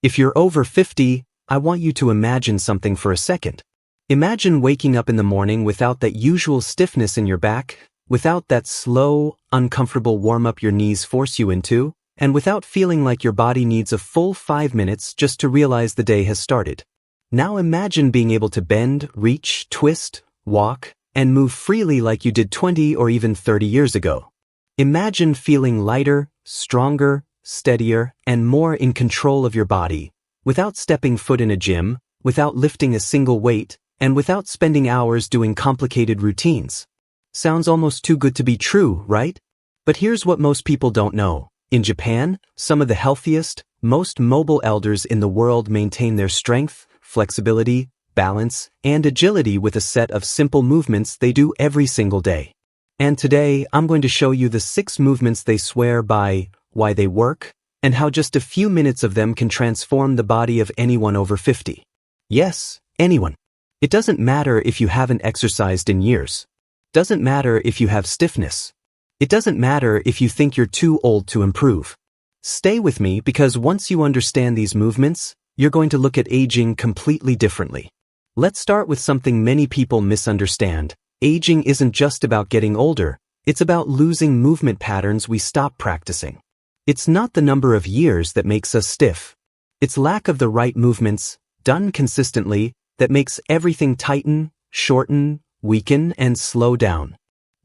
If you're over 50, I want you to imagine something for a second. Imagine waking up in the morning without that usual stiffness in your back, without that slow, uncomfortable warm-up your knees force you into, and without feeling like your body needs a full 5 minutes just to realize the day has started. Now imagine being able to bend, reach, twist, walk, and move freely like you did 20 or even 30 years ago. Imagine feeling lighter, stronger, steadier, and more in control of your body, without stepping foot in a gym, without lifting a single weight, and without spending hours doing complicated routines. Sounds almost too good to be true, right? But here's what most people don't know. In Japan, some of the healthiest, most mobile elders in the world maintain their strength, flexibility, balance, and agility with a set of simple movements they do every single day. And today, I'm going to show you the 6 movements they swear by, why they work, and how just a few minutes of them can transform the body of anyone over 50. Yes, anyone. It doesn't matter if you haven't exercised in years. Doesn't matter if you have stiffness. It doesn't matter if you think you're too old to improve. Stay with me because once you understand these movements, you're going to look at aging completely differently. Let's start with something many people misunderstand. Aging isn't just about getting older, it's about losing movement patterns we stop practicing. It's not the number of years that makes us stiff. It's lack of the right movements, done consistently, that makes everything tighten, shorten, weaken, and slow down.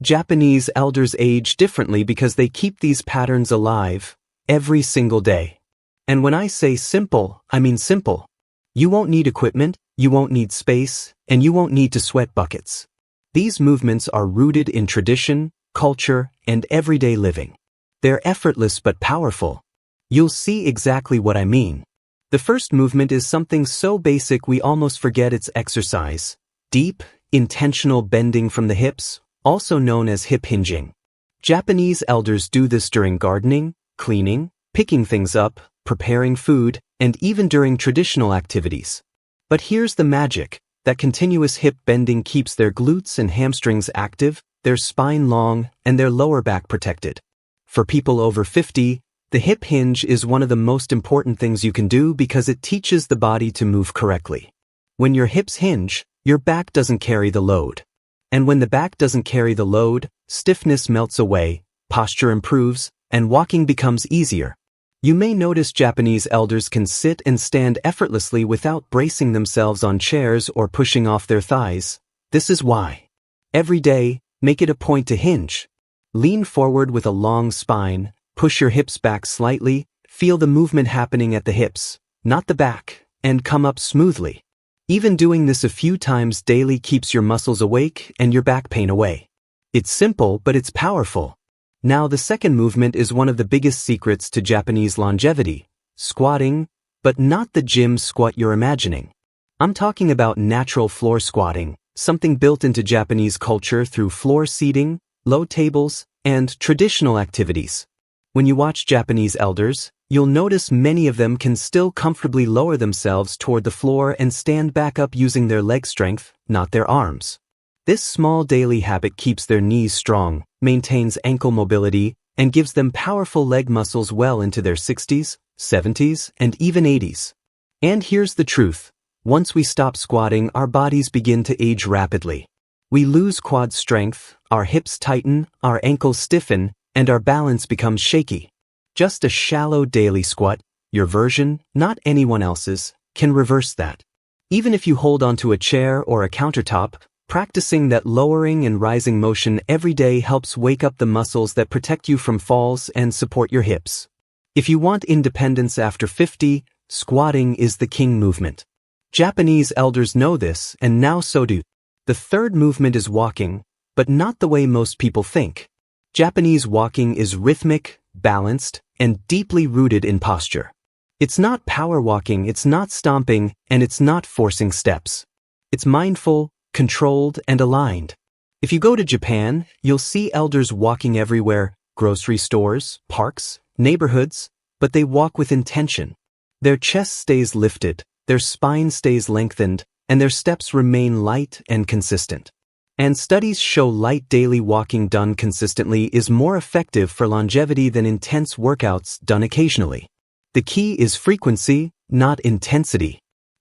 Japanese elders age differently because they keep these patterns alive every single day. And when I say simple, I mean simple. You won't need equipment, you won't need space, and you won't need to sweat buckets. These movements are rooted in tradition, culture, and everyday living. They're effortless but powerful. You'll see exactly what I mean. The first movement is something so basic we almost forget it's exercise. Deep, intentional bending from the hips, also known as hip hinging. Japanese elders do this during gardening, cleaning, picking things up, preparing food, and even during traditional activities. But here's the magic. That continuous hip bending keeps their glutes and hamstrings active, their spine long, and their lower back protected. For people over 50, the hip hinge is one of the most important things you can do because it teaches the body to move correctly. When your hips hinge, your back doesn't carry the load. And when the back doesn't carry the load, stiffness melts away, posture improves, and walking becomes easier. You may notice Japanese elders can sit and stand effortlessly without bracing themselves on chairs or pushing off their thighs. This is why. Every day, make it a point to hinge. Lean forward with a long spine, push your hips back slightly, feel the movement happening at the hips, not the back, and come up smoothly. Even doing this a few times daily keeps your muscles awake and your back pain away. It's simple, but it's powerful. Now the second movement is one of the biggest secrets to Japanese longevity, squatting, but not the gym squat you're imagining. I'm talking about natural floor squatting, something built into Japanese culture through floor seating, low tables, and traditional activities. When you watch Japanese elders, you'll notice many of them can still comfortably lower themselves toward the floor and stand back up using their leg strength, not their arms. This small daily habit keeps their knees strong, maintains ankle mobility, and gives them powerful leg muscles well into their 60s, 70s, and even 80s. And here's the truth. Once we stop squatting, our bodies begin to age rapidly. We lose quad strength, our hips tighten, our ankles stiffen, and our balance becomes shaky. Just a shallow daily squat, your version, not anyone else's, can reverse that. Even if you hold onto a chair or a countertop, practicing that lowering and rising motion every day helps wake up the muscles that protect you from falls and support your hips. If you want independence after 50, squatting is the king movement. Japanese elders know this, and now so do. The third movement is walking, but not the way most people think. Japanese walking is rhythmic, balanced, and deeply rooted in posture. It's not power walking, it's not stomping, and it's not forcing steps. It's mindful, controlled, and aligned. If you go to Japan, you'll see elders walking everywhere, grocery stores, parks, neighborhoods, but they walk with intention. Their chest stays lifted, their spine stays lengthened, and their steps remain light and consistent. And studies show light daily walking done consistently is more effective for longevity than intense workouts done occasionally. The key is frequency, not intensity.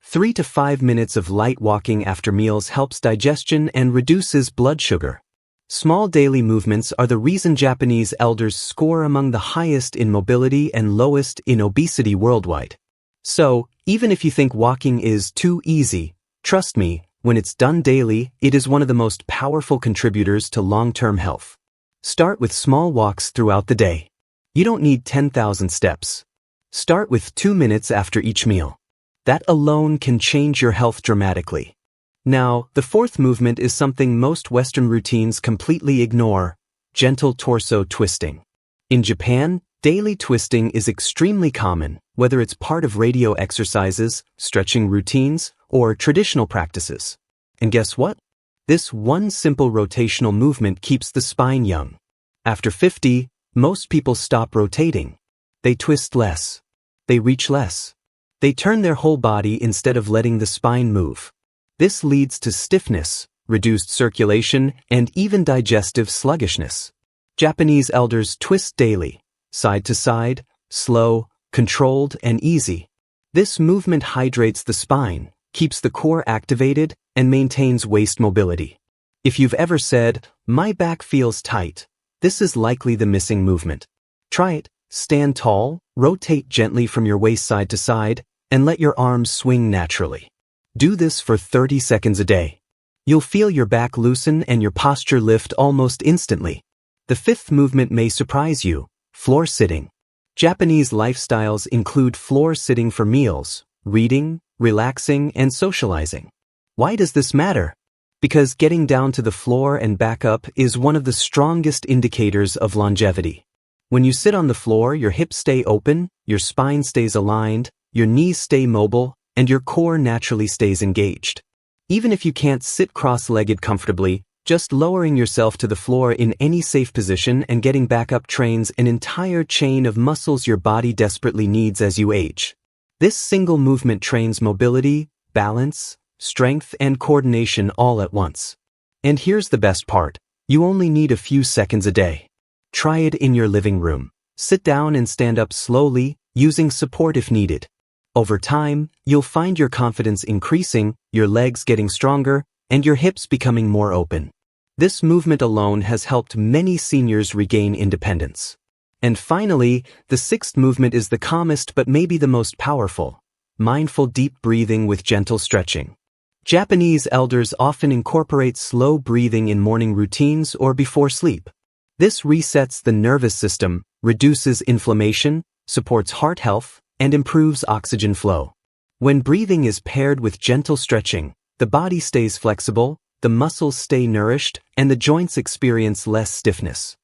3 to 5 minutes of light walking after meals helps digestion and reduces blood sugar. Small daily movements are the reason Japanese elders score among the highest in mobility and lowest in obesity worldwide. So, even if you think walking is too easy, trust me, when it's done daily, it is one of the most powerful contributors to long-term health. Start with small walks throughout the day. You don't need 10,000 steps. Start with 2 minutes after each meal. That alone can change your health dramatically. Now, the fourth movement is something most Western routines completely ignore: gentle torso twisting. In Japan, daily twisting is extremely common, whether it's part of radio exercises, stretching routines, or traditional practices. And guess what? This one simple rotational movement keeps the spine young. After 50, most people stop rotating. They twist less. They reach less. They turn their whole body instead of letting the spine move. This leads to stiffness, reduced circulation, and even digestive sluggishness. Japanese elders twist daily, side to side, slow, controlled, and easy. This movement hydrates the spine, keeps the core activated, and maintains waist mobility. If you've ever said, "My back feels tight," this is likely the missing movement. Try it. Stand tall, rotate gently from your waist side to side, and let your arms swing naturally. Do this for 30 seconds a day. You'll feel your back loosen and your posture lift almost instantly. The fifth movement may surprise you: floor sitting. Japanese lifestyles include floor sitting for meals, reading, relaxing, and socializing. Why does this matter? Because getting down to the floor and back up is one of the strongest indicators of longevity. When you sit on the floor, your hips stay open, your spine stays aligned, your knees stay mobile, and your core naturally stays engaged. Even if you can't sit cross-legged comfortably, just lowering yourself to the floor in any safe position and getting back up trains an entire chain of muscles your body desperately needs as you age. This single movement trains mobility, balance, strength, and coordination all at once. And here's the best part: you only need a few seconds a day. Try it in your living room. Sit down and stand up slowly, using support if needed. Over time, you'll find your confidence increasing, your legs getting stronger, and your hips becoming more open. This movement alone has helped many seniors regain independence. And finally, the sixth movement is the calmest but maybe the most powerful: mindful deep breathing with gentle stretching. Japanese elders often incorporate slow breathing in morning routines or before sleep. This resets the nervous system, reduces inflammation, supports heart health, and improves oxygen flow. When breathing is paired with gentle stretching, the body stays flexible, the muscles stay nourished, and the joints experience less stiffness.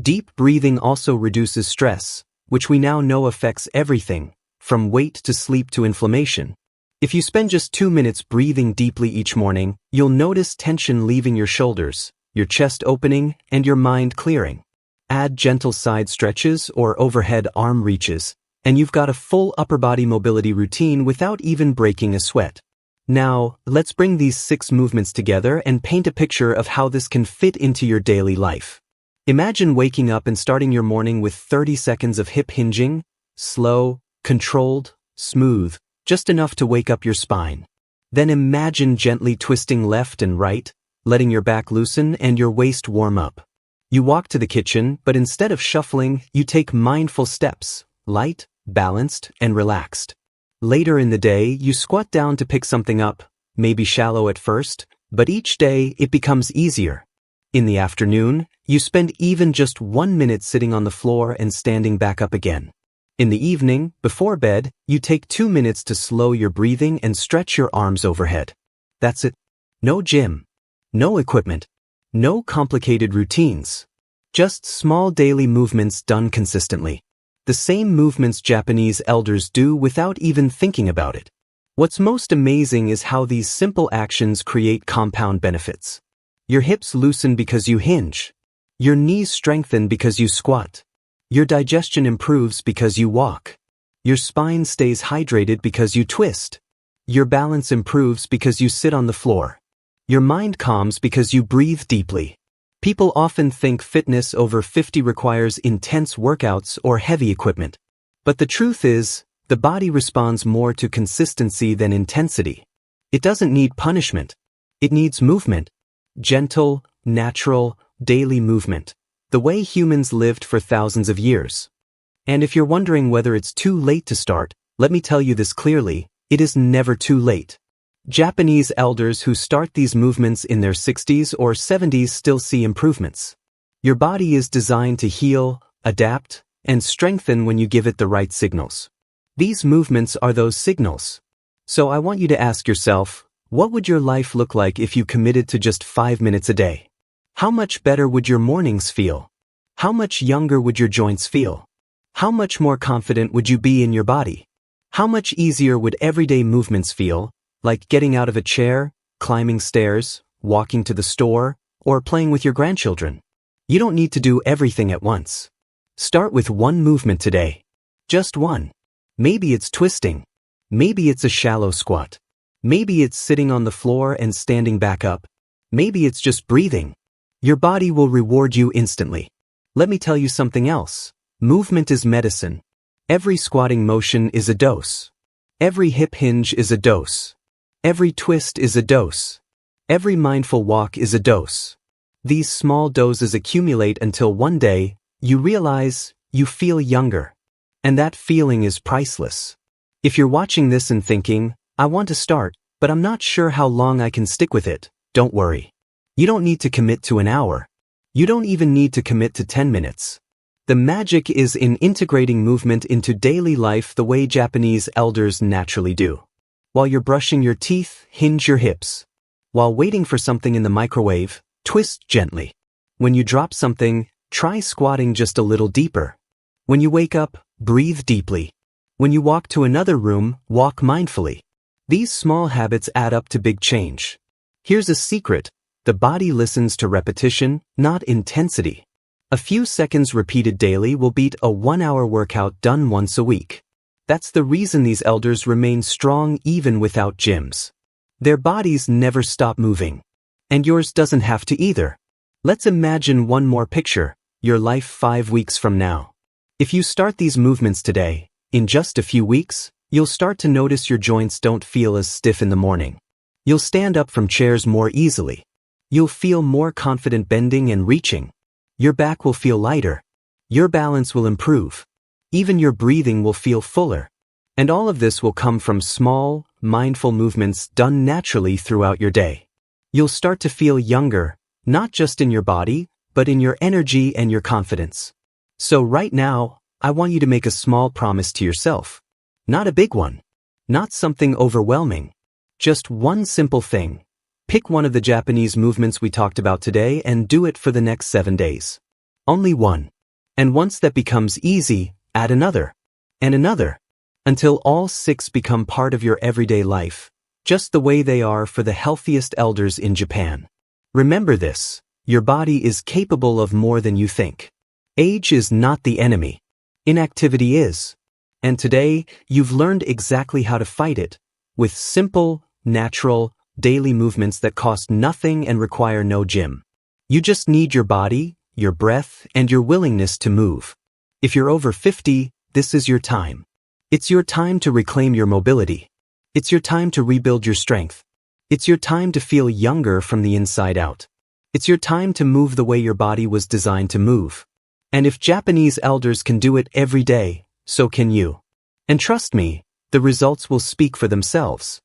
Deep breathing also reduces stress, which we now know affects everything, from weight to sleep to inflammation. If you spend just 2 minutes breathing deeply each morning, you'll notice tension leaving your shoulders, your chest opening, and your mind clearing. Add gentle side stretches or overhead arm reaches, and you've got a full upper body mobility routine without even breaking a sweat. Now, let's bring these 6 movements together and paint a picture of how this can fit into your daily life. Imagine waking up and starting your morning with 30 seconds of hip hinging, slow, controlled, smooth, just enough to wake up your spine. Then imagine gently twisting left and right, letting your back loosen and your waist warm up. You walk to the kitchen, but instead of shuffling, you take mindful steps, light, balanced, and relaxed. Later in the day, you squat down to pick something up, maybe shallow at first, but each day it becomes easier. In the afternoon, you spend even just 1 minute sitting on the floor and standing back up again. In the evening, before bed, you take 2 minutes to slow your breathing and stretch your arms overhead. That's it. No gym. No equipment. No complicated routines. Just small daily movements done consistently. The same movements Japanese elders do without even thinking about it. What's most amazing is how these simple actions create compound benefits. Your hips loosen because you hinge. Your knees strengthen because you squat. Your digestion improves because you walk. Your spine stays hydrated because you twist. Your balance improves because you sit on the floor. Your mind calms because you breathe deeply. People often think fitness over 50 requires intense workouts or heavy equipment. But the truth is, The body responds more to consistency than intensity. It doesn't need punishment. It needs movement. Gentle, natural, daily movement. The way humans lived for thousands of years. And if you're wondering whether it's too late to start, let me tell you this clearly, it is never too late. Japanese elders who start these movements in their 60s or 70s still see improvements. Your body is designed to heal, adapt, and strengthen when you give it the right signals. These movements are those signals. So I want you to ask yourself, what would your life look like if you committed to just 5 minutes a day? How much better would your mornings feel? How much younger would your joints feel? How much more confident would you be in your body? How much easier would everyday movements feel, like getting out of a chair, climbing stairs, walking to the store, or playing with your grandchildren? You don't need to do everything at once. Start with one movement today. Just one. Maybe it's twisting. Maybe it's a shallow squat. Maybe it's sitting on the floor and standing back up. Maybe it's just breathing. Your body will reward you instantly. Let me tell you something else. Movement is medicine. Every squatting motion is a dose. Every hip hinge is a dose. Every twist is a dose. Every mindful walk is a dose. These small doses accumulate until one day, you realize you feel younger. And that feeling is priceless. If you're watching this and thinking, I want to start, but I'm not sure how long I can stick with it, don't worry. You don't need to commit to an hour. You don't even need to commit to 10 minutes. The magic is in integrating movement into daily life the way Japanese elders naturally do. While you're brushing your teeth, hinge your hips. While waiting for something in the microwave, twist gently. When you drop something, try squatting just a little deeper. When you wake up, breathe deeply. When you walk to another room, walk mindfully. These small habits add up to big change. Here's a secret. The body listens to repetition, not intensity. A few seconds repeated daily will beat a 1-hour workout done once a week. That's the reason these elders remain strong even without gyms. Their bodies never stop moving. And yours doesn't have to either. Let's imagine one more picture, your life 5 weeks from now. If you start these movements today, in just a few weeks, you'll start to notice your joints don't feel as stiff in the morning. You'll stand up from chairs more easily. You'll feel more confident bending and reaching. Your back will feel lighter. Your balance will improve. Even your breathing will feel fuller. And all of this will come from small, mindful movements done naturally throughout your day. You'll start to feel younger, not just in your body, but in your energy and your confidence. So right now, I want you to make a small promise to yourself. Not a big one. Not something overwhelming. Just one simple thing. Pick one of the Japanese movements we talked about today and do it for the next 7 days. Only one. And once that becomes easy, add another. And another. Until all 6 become part of your everyday life, just the way they are for the healthiest elders in Japan. Remember this, your body is capable of more than you think. Age is not the enemy. Inactivity is. And today, you've learned exactly how to fight it, with simple, natural, daily movements that cost nothing and require no gym. You just need your body, your breath, and your willingness to move. If you're over 50, this is your time. It's your time to reclaim your mobility. It's your time to rebuild your strength. It's your time to feel younger from the inside out. It's your time to move the way your body was designed to move. And if Japanese elders can do it every day, so can you. And trust me, the results will speak for themselves.